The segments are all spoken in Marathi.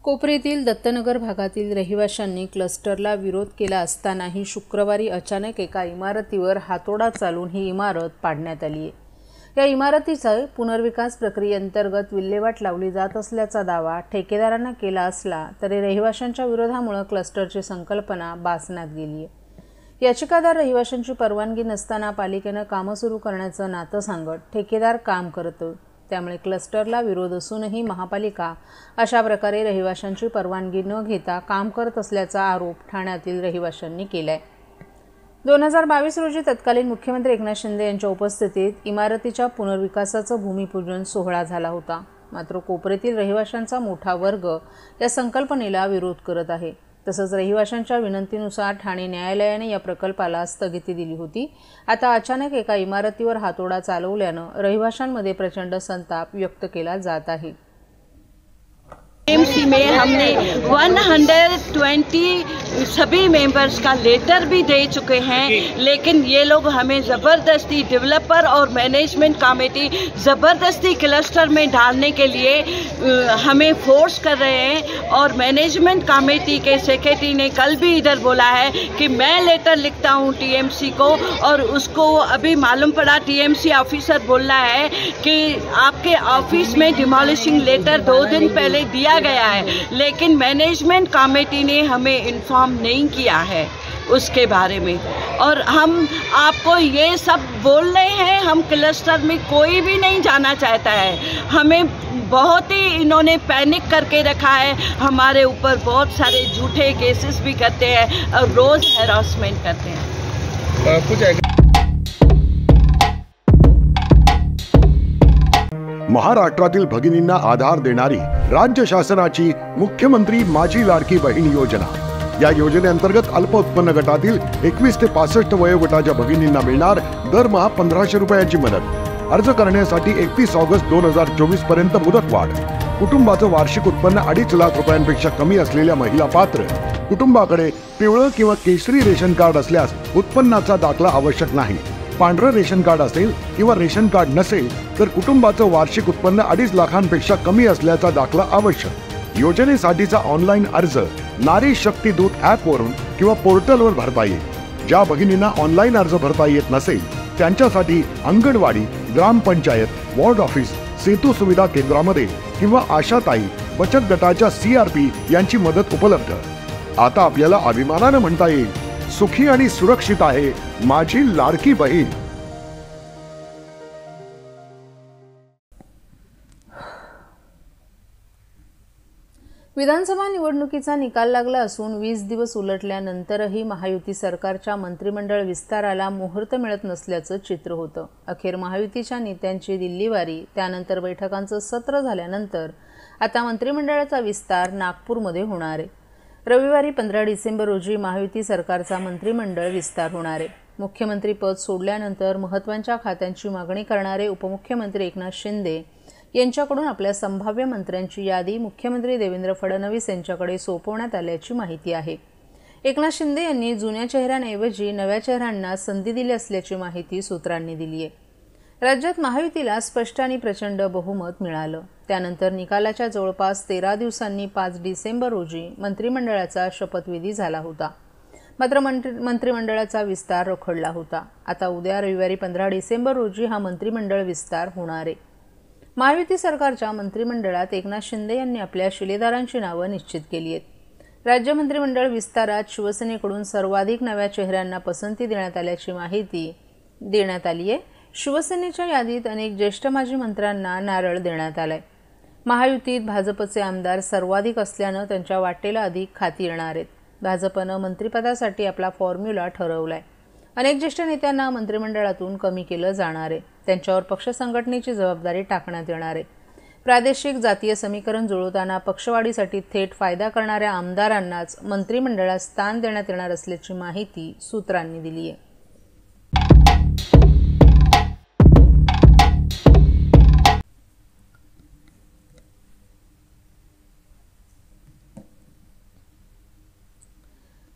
कोपरीतील दत्तनगर भागातील रहिवाशांनी क्लस्टरला विरोध केला असतानाही शुक्रवारी अचानक एका इमारतीवर हातोडा चालून ही इमारत पाडण्यात आली आहे। या इमारतीचा पुनर्विकास प्रक्रियेअंतर्गत विल्हेवाट लावली जात असल्याचा दावा ठेकेदारांना केला असला तरी रहिवाशांच्या विरोधामुळे क्लस्टरची संकल्पना बासण्यात गेली आहे। याचिकादार रहिवाशांची परवानगी नसताना पालिकेने कामं सुरू करण्याचं नातं सांगत ठेकेदार काम करतो, त्यामुळे क्लस्टरला विरोध असूनही महापालिका अशा प्रकारे रहिवाशांची परवानगी न घेता काम करत असल्याचा आरोप ठाण्यातील रहिवाशांनी केलाय। 2022 रोजी तत्कालीन मुख्यमंत्री एकनाथ शिंदे यांच्या उपस्थितीत इमारतीच्या पुनर्विकासाचं भूमिपूजन सोहळा झाला होता। मात्र कोपरीतील रहिवाशांचा मोठा वर्ग या संकल्पनेला विरोध करत आहे। तसंच रहिवाशांच्या विनंतीनुसार ठाणे न्यायालयाने या प्रकल्पाला स्थगिती दिली होती। आता अचानक एका इमारतीवर हातोडा चालवल्यानं रहिवाशांमध्ये प्रचंड संताप व्यक्त केला जात आहे। टीएमसी में हमने 120 सभी मेंबर्स का लेटर भी दे चुके हैं, लेकिन ये लोग हमें ज़बरदस्ती डेवलपर और मैनेजमेंट कमेटी ज़बरदस्ती क्लस्टर में डालने के लिए हमें फोर्स कर रहे हैं। और मैनेजमेंट कमेटी के सेक्रेटरी ने कल भी इधर बोला है कि मैं लेटर लिखता हूँ टीएमसी को, और उसको अभी मालूम पड़ा टीएमसी ऑफिसर बोल रहा है कि आपके ऑफिस में डिमोलिशिंग लेटर 2 दिन पहले दिया गया है, लेकिन मैनेजमेंट कमेटी ने हमें इन्फॉर्म नहीं किया है उसके बारे में। और हम आपको ये सब बोल रहे हैं, हम क्लस्टर में कोई भी नहीं जाना चाहता है। हमें बहुत ही इन्होंने पैनिक करके रखा है, हमारे ऊपर बहुत सारे झूठे केसेस भी करते हैं और रोज हैरासमेंट करते हैं। महाराष्ट्रातील भगिनींना आधार देणारी राज्य शासनाची मुख्यमंत्री माझी लाडकी बहीण योजना। या योजनेअंतर्गत अल्प उत्पन्न गटातील 21 ते 65 वयोगटाच्या भगिनींना मिळणार दरमहा 1500 रुपयाची मदत। अर्ज करण्यासाठी 31 ऑगस्ट 2024 पर्यंत मुदतवाढ। कुटुंबाचं वार्षिक उत्पन्न 2.5 लाख रुपयांपेक्षा कमी असलेल्या महिला पात्र। कुटुंबाकडे पिवळं किंवा केशरी रेशन कार्ड असल्यास उत्पन्नाचा दाखला आवश्यक नाही। पांढरं रेशन कार्ड असेल किंवा रेशन कार्ड नसेल तर कुटुंबाचं वार्षिक उत्पन्न 2.5 लाखांपेक्षा कमी असल्याचा दाखला आवश्यक। योजनेसाठीचा ऑनलाईन अर्ज नारी शक्ती दूत ॲप वरून किंवा पोर्टलवर भरता येईल। ज्या भगिनींना ऑनलाईन अर्ज भरता येत नसेल त्यांच्यासाठी अंगणवाडी, ग्रामपंचायत, वॉर्ड ऑफिस, सेतू सुविधा केंद्रामध्ये किंवा आशाताई बचत गटाच्या CRP यांची मदत उपलब्ध। आता आपल्याला अभिमानाने म्हणता येईल, सुखी आणि सुरक्षित आहे माझी लाडकी बहीण। विधानसभा निवडणुकीचा निकाल लागला असून 20 दिवस उलटल्यानंतरही महायुती सरकारच्या मंत्रिमंडळ विस्ताराला मुहूर्त मिळत नसल्याचं चित्र होतं। अखेर महायुतीच्या नेत्यांची दिल्लीवारी, त्यानंतर बैठकांचं सत्र झाल्यानंतर आता मंत्रिमंडळाचा विस्तार नागपूरमध्ये होणार आहे। रविवारी 15 डिसेंबर रोजी महायुती सरकारचा मंत्रिमंडळ विस्तार होणार आहे। मुख्यमंत्री पद सोडल्यानंतर महत्त्वाच्या खात्यांची मागणी करणारे उपमुख्यमंत्री एकनाथ शिंदे यांच्याकडून आपल्या संभाव्य मंत्र्यांची यादी मुख्यमंत्री देवेंद्र फडणवीस यांच्याकडे सोपवण्यात आल्याची माहिती आहे। एकनाथ शिंदे यांनी जुन्या चेहऱ्यांऐवजी नव्या चेहऱ्यांना संधी दिली असल्याची माहिती सूत्रांनी दिली आहे। राज्यात महायुतीला स्पष्ट आणि प्रचंड बहुमत मिळालं। त्यानंतर निकालाच्या जवळपास 13 दिवसांनी 5 डिसेंबर रोजी मंत्रिमंडळाचा शपथविधी झाला होता। मात्र मंत्रिमंडळाचा विस्तार रखडला होता। आता उद्या रविवारी 15 डिसेंबर रोजी हा मंत्रिमंडळ विस्तार होणार आहे। महायुती सरकारच्या मंत्रिमंडळात एकनाथ शिंदे यांनी आपल्या शिलेदारांची नावं निश्चित केली आहेत। राज्य मंत्रिमंडळ विस्तारात शिवसेनेकडून सर्वाधिक नव्या चेहऱ्यांना पसंती देण्यात आल्याची माहिती देण्यात आली आहे। शिवसेनेच्या यादीत अनेक ज्येष्ठ माजी मंत्र्यांना नारळ देण्यात आलाय। महायुतीत भाजपचे आमदार सर्वाधिक असल्यानं त्यांच्या वाटेला अधिक खाती येणार आहेत। भाजपनं मंत्रिपदासाठी आपला फॉर्म्युला ठरवलाय। अनेक ज्येष्ठ नेत्यांना मंत्रिमंडळातून कमी केलं जाणार आहे, त्यांच्यावर पक्ष संघटनेची जबाबदारी टाकण्यात येणार आहे। प्रादेशिक जातीय समीकरण जुळवताना पक्षवाढीसाठी थेट फायदा करणाऱ्या आमदारांनाच मंत्रिमंडळात स्थान देण्यात येणार असल्याची माहिती सूत्रांनी दिली आहे।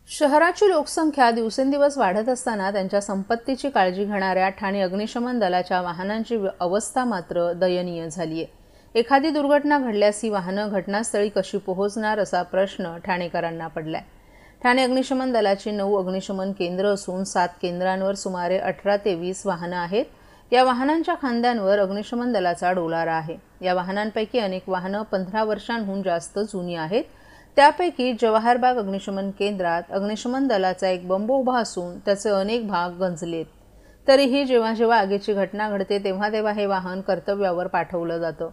शहराची लोकसंख्या दिवसेंदिवस वाढत असताना त्यांच्या संपत्तीची काळजी घेणाऱ्या ठाणे अग्निशमन दलाच्या वाहनांची अवस्था मात्र दयनीय झाली आहे। एखादी दुर्घटना घडल्यास ही वाहनं घटनास्थळी कशी पोहोचणार असा प्रश्न ठाणेकरांना पडलाय. ठाणे अग्निशमन दलाची 9 अग्निशमन केंद्र असून 7 केंद्रांवर सुमारे 18 ते 20 वाहनं आहेत. या वाहनांच्या खांद्यांवर अग्निशमन दलाचा डोलारा आहे. या वाहनांपैकी अनेक वाहनं 15 वर्षांहून जास्त जुनी आहेत. त्यापैकी जवाहरबाग अग्निशमन केंद्रात अग्निशमन दलाचा एक बंब उभा असून त्याचे अनेक भाग गंजलेत. तरीही जेव्हा जेव्हा आगीची घटना घडते तेव्हा तेव्हा हे वाहन कर्तव्यावर पाठवलं जातं.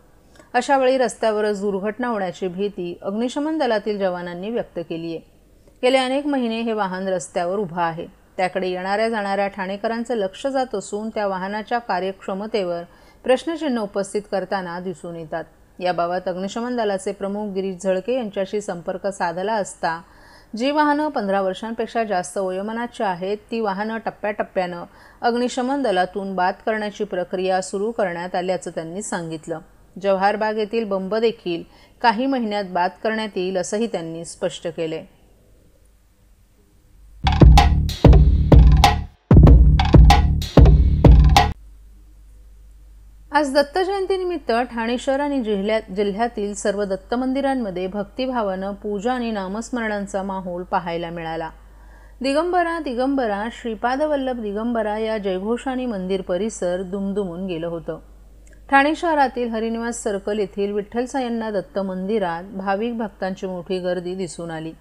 अशा वेळी रस्त्यावरच दुर्घटना होण्याची भीती अग्निशमन दलातील जवानांनी व्यक्त केली आहे. गेले अनेक महिने हे वाहन रस्त्यावर उभं आहे. त्याकडे येणाऱ्या जाणाऱ्या ठाणेकरांचं लक्ष जात असून त्या वाहनाच्या कार्यक्षमतेवर प्रश्नचिन्ह उपस्थित करताना दिसून येतात. याबाबत अग्निशमन दलाचे प्रमुख गिरीश झळके यांच्याशी संपर्क साधला असता जी वाहनं 15 वर्षांपेक्षा जास्त वयोमानाची आहेत ती वाहनं टप्प्याटप्प्यानं अग्निशमन दलातून बाद करण्याची प्रक्रिया सुरू करण्यात आल्याचं त्यांनी सांगितलं. जवाहरबाग येथील बंब देखील काही महिन्यात बाद करण्यात येईल असंही त्यांनी स्पष्ट केले. आज दत्त जयंतीनिमित्त ठाणे शहर आणि जिल्ह्यातील सर्व दत्त मंदिरांमध्ये भक्तिभावानं पूजा आणि नामस्मरणांचा माहोल पाहायला मिळाला. दिगंबरा दिगंबरा श्रीपादवल्लभ दिगंबरा या जयघोषाने मंदिर परिसर दुमदुमून गेलं होतं. ठाणे शहरातील हरिनिवास सर्कल येथील विठ्ठलसाय्यांना दत्त मंदिरात भाविक भक्तांची मोठी गर्दी दिसून आली.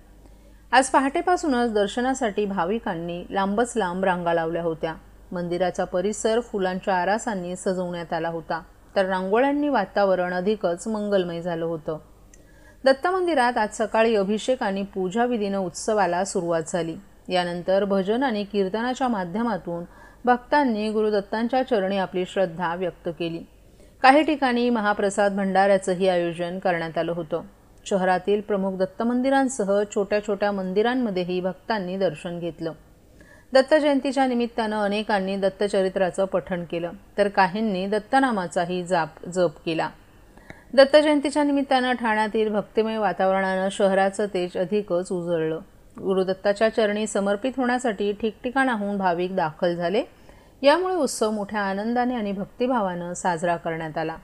आज पहाटेपासूनच दर्शनासाठी भाविकांनी लांबच लांब रांगा लावल्या होत्या. मंदिराचा परिसर फुलांच्या आरासांनी सजवण्यात आला होता तर रांगोळ्यांनी वातावरण अधिकच मंगलमय झालं होतं. दत्त मंदिरात आज सकाळी अभिषेक आणि पूजा विधीनं उत्सवाला सुरुवात झाली. यानंतर भजन आणि कीर्तनाच्या माध्यमातून भक्तांनी गुरुदत्तांच्या चरणी आपली श्रद्धा व्यक्त केली. काही ठिकाणी महाप्रसाद भंडाऱ्याचंही आयोजन करण्यात आलं होतं. शहरातील प्रमुख दत्त मंदिरांसह छोट्या छोट्या मंदिरांमध्येही भक्तांनी दर्शन घेतलं. दत्त जयंतीच्या निमित्तानं अनेकांनी दत्तचरित्राचं पठण केलं तर काहींनी दत्तनामाचाही जप केला. दत्त जयंतीच्या निमित्तानं ठाण्यातील भक्तिमय वातावरणानं शहराचं तेज अधिकच उजळलं. गुरुदत्ताच्या चरणी समर्पित होण्यासाठी ठिकठिकाणाहून भाविक दाखल झाले. यामुळे उत्सव मोठ्या आनंदाने आणि भक्तिभावानं साजरा करण्यात आला.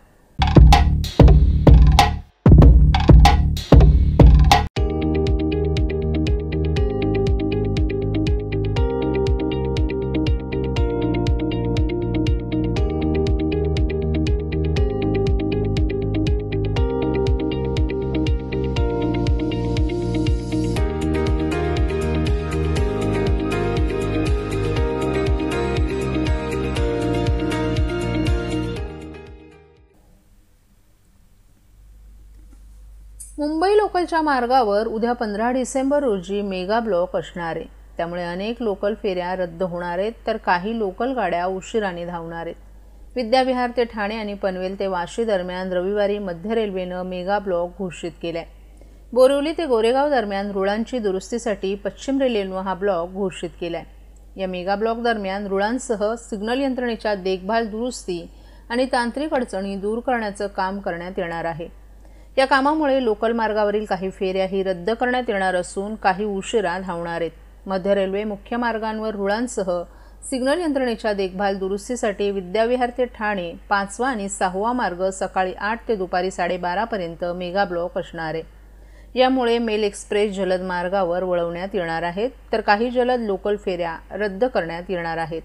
मुंबई लोकलच्या मार्गावर उद्या 15 डिसेंबर रोजी मेगा ब्लॉक असणार आहे. त्यामुळे अनेक लोकल फेऱ्या रद्द होणार आहेत तर काही लोकल गाड्या उशिराने धावणार आहेत. विद्याविहार ते ठाणे आणि पनवेल ते वाशी दरम्यान रविवारी मध्य रेल्वेनं मेगा ब्लॉक घोषित केलाय. बोरिवली ते गोरेगाव दरम्यान रुळांची दुरुस्तीसाठी पश्चिम रेल्वेनं हा ब्लॉक घोषित केलाय. या मेगा ब्लॉक दरम्यान रुळांसह सिग्नल यंत्रणेच्या देखभाल दुरुस्ती आणि तांत्रिक अडचणी दूर करण्याचं काम करण्यात येणार आहे. या कामामुळे लोकल मार्गावरील काही फेऱ्याही रद्द करण्यात येणार असून काही उशिरा धावणार आहेत. मध्य रेल्वे मुख्य मार्गांवर रुळांसह सिग्नल यंत्रणेच्या देखभाल दुरुस्तीसाठी विद्याविहार ते ठाणे 5वा आणि 6वा मार्ग सकाळी 8 ते दुपारी 12:30 पर्यंत मेगा ब्लॉक असणार आहे. यामुळे मेल एक्सप्रेस जलद मार्गावर वळवण्यात येणार आहेत तर काही जलद लोकल फेऱ्या रद्द करण्यात येणार आहेत.